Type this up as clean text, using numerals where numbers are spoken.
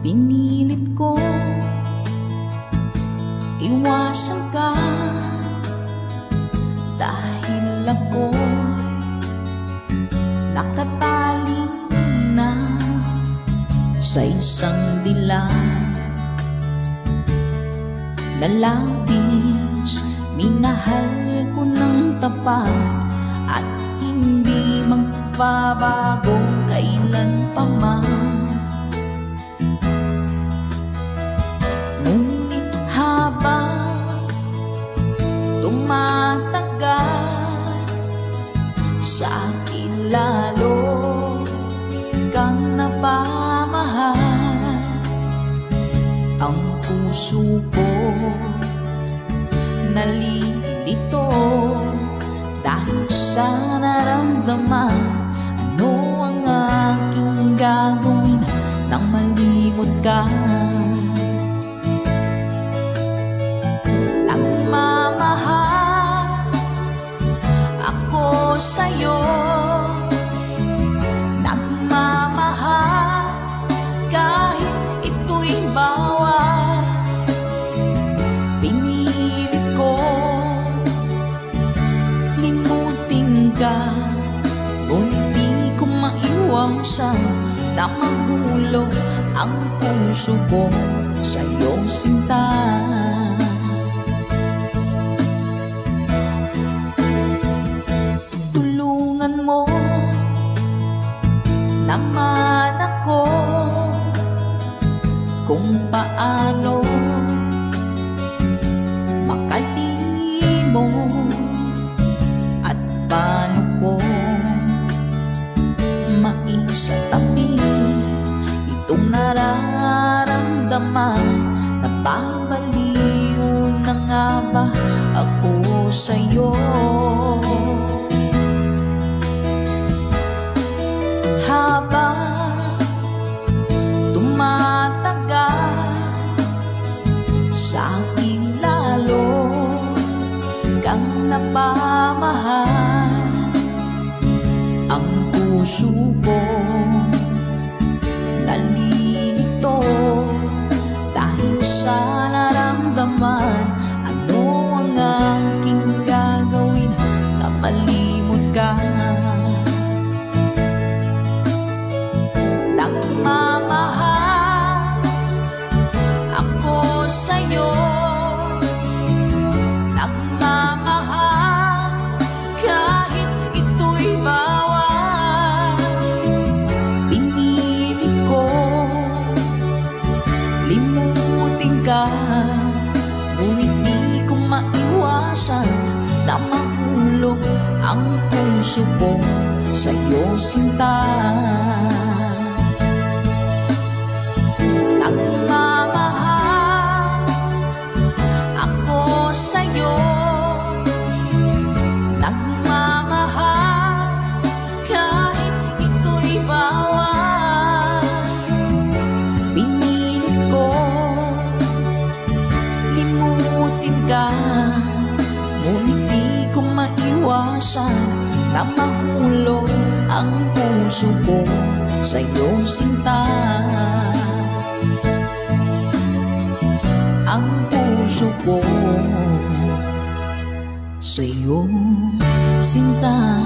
Pinilit ko iwasan ka, dahil ako'y nakatali na sa isang dilag na labis. Minahal ko ng tapat at hindi magbabago kailan pa man. Ngunit habang tumatagal, sa akin lalo kang napamahal. Ang puso ko nalilito dahil sa naramdaman. Ano ang aking gagawin nang malimot ka? Nagmamahal ako sa'yo, nagmamahal kahit ito'y bawal. Pinilit ko limutin ka, ngunit di ko maiwasan na mahulog ang puso ko sa'yo, sinta. Tulungan mo naman ako kung paano makalimot at paano ko maisatabi itong nararamdaman. Napapaliw na nga ba ako sa'yo? Habang tumatagal, sa akin lalo kang napamahal. Ang puso ko nalilito dahil sa naramdaman. Ano ang aking gagawin na malimot ka? Nagmamahal ako sa'yo, nagmamahal kahit ito'y bawal. Pinilit ko limutin ka, ngunit di ko maiwasan na mahulog ang puso ko sa'yo, sinta. Nagmamahal ako sa'yo, nagmamahal kahit ito'y bawal. Pinilit ko limutin ka, ngunit di ko maiwasan na mahulog ang puso ko sa'yo, sinta. Ang puso ko sa'yo, sinta.